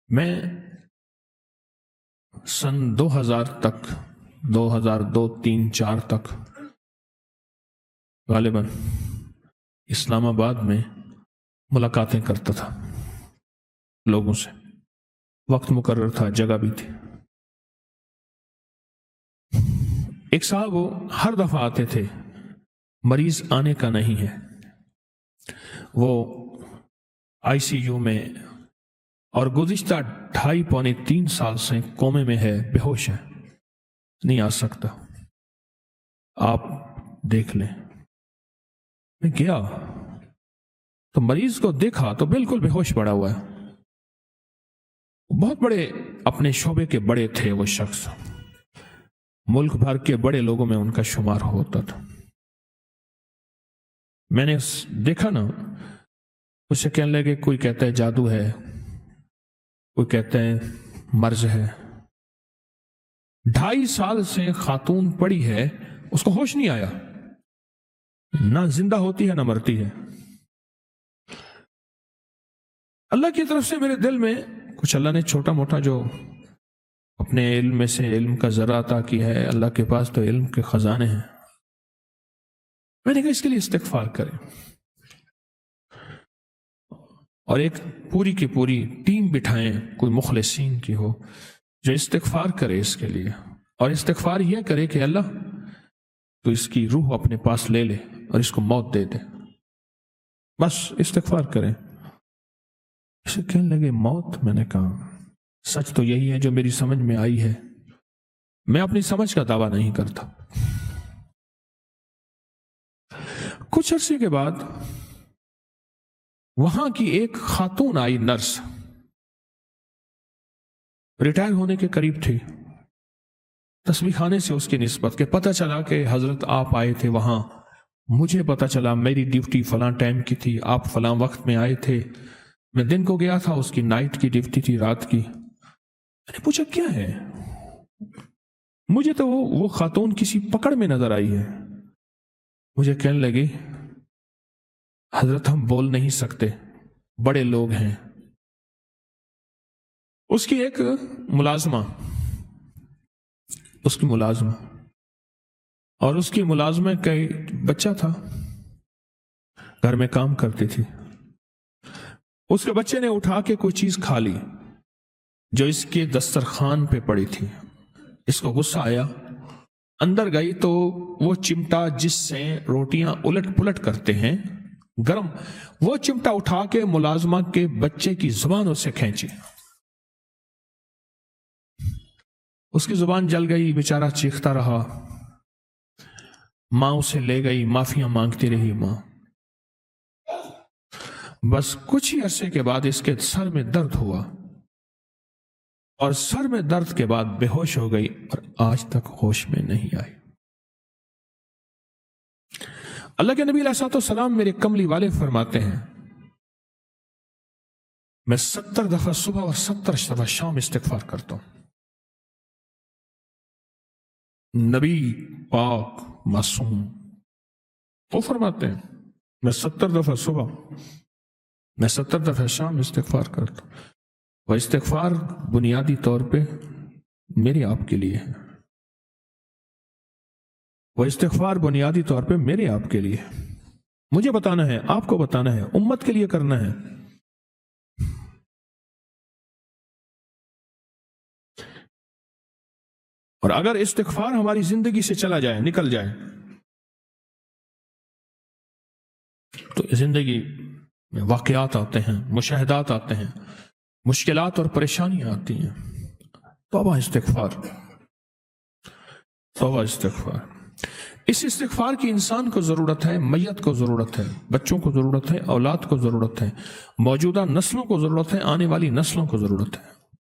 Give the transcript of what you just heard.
میں سن 2000 تک 2002 3 4 تک غالباً اسلام آباد میں ملاقاتیں کرتا تھا لوگوں سے. وقت مقرر تھا، جگہ بھی تھی. ایک صاحب وہ ہر دفعہ آتے تھے، مریض آنے کا نہیں ہے، وہ ICU میں اور گزشتہ 2.5-3 سال سے کومے میں ہے، بے ہوش ہے، نہیں آ سکتا، آپ دیکھ لیں. میں گیا تو مریض کو دیکھا تو بالکل بے ہوش پڑا ہوا ہے. بہت بڑے اپنے شعبے کے بڑے تھے وہ شخص، ملک بھر کے بڑے لوگوں میں ان کا شمار ہوتا تھا. میں نے دیکھا نا، اسے کہنے لگے، کوئی کہتا ہے جادو ہے، کوئی کہتا ہے مرض ہے. 2.5 سال سے خاتون پڑی ہے، اس کو ہوش نہیں آیا، نہ زندہ ہوتی ہے نہ مرتی ہے. اللہ کی طرف سے میرے دل میں کچھ اللہ نے چھوٹا موٹا جو اپنے علم میں سے علم کا ذرا عطا کی ہے، اللہ کے پاس تو علم کے خزانے ہیں. میں نے کہا اس کے لیے استغفار کریں، اور ایک پوری کی پوری ٹیم بٹھائیں، کوئی مخلصین کی ہو جو استغفار کرے اس کے لیے، اور استغفار یہ کرے کہ اللہ تو اس کی روح اپنے پاس لے لے اور اس کو موت دے دے. بس استغفار کریں. اسے کہنے لگے موت؟ میں نے کہا سچ تو یہی ہے جو میری سمجھ میں آئی ہے، میں اپنی سمجھ کا دعویٰ نہیں کرتا. کچھ عرصے کے بعد وہاں کی ایک خاتون آئی، نرس، ریٹائر ہونے کے قریب تھی. تسبیح خانے سے اس کی نسبت، کہ پتہ چلا کہ حضرت آپ آئے تھے وہاں، مجھے پتہ چلا میری ڈیوٹی فلاں ٹائم کی تھی، آپ فلاں وقت میں آئے تھے، میں دن کو گیا تھا، اس کی نائٹ کی ڈیوٹی تھی، رات کی. میں نے پوچھا کیا ہے؟ مجھے تو وہ خاتون کسی پکڑ میں نظر آئی ہے. مجھے کہنے لگی حضرت ہم بول نہیں سکتے، بڑے لوگ ہیں. اس کی ایک ملازمہ اور اس کی ملازمہ کا بچہ تھا، گھر میں کام کرتی تھی. اس کے بچے نے اٹھا کے کوئی چیز کھا لی جو اس کے دسترخوان پہ پڑی تھی. اس کو غصہ آیا، اندر گئی تو وہ چمٹا جس سے روٹیاں الٹ پلٹ کرتے ہیں گرم، وہ چمٹا اٹھا کے ملازمہ کے بچے کی زبان سے کھینچی. اس کی زبان جل گئی، بیچارہ چیختا رہا. ماں اسے لے گئی، معافیاں مانگتی رہی ماں. بس کچھ ہی عرصے کے بعد اس کے سر میں درد ہوا، اور سر میں درد کے بعد بے ہوش ہو گئی، اور آج تک ہوش میں نہیں آئی. اللہ کے نبی علیہ الصلوۃ والسلام میرے کملی والے فرماتے ہیں، میں 70 دفعہ صبح اور 70 دفعہ شام استغفار کرتا ہوں. نبی پاک معصوم وہ فرماتے ہیں میں 70 دفعہ صبح، میں 70 دفعہ شام استغفار کرتا ہوں. وہ استغفار بنیادی طور پہ میرے آپ کے لیے ہے، وہ استغفار بنیادی طور پہ میرے آپ کے لیے ہے. مجھے بتانا ہے، آپ کو بتانا ہے، امت کے لیے کرنا ہے. اور اگر استغفار ہماری زندگی سے چلا جائے، نکل جائے، تو زندگی میں واقعات آتے ہیں، مشاہدات آتے ہیں، مشکلات اور پریشانیاں آتی ہیں. توبہ استغفار، توبہ استغفار. اس استغفار کی انسان کو ضرورت ہے، میت کو ضرورت ہے، بچوں کو ضرورت ہے، اولاد کو ضرورت ہے، موجودہ نسلوں کو ضرورت ہے، آنے والی نسلوں کو ضرورت ہے.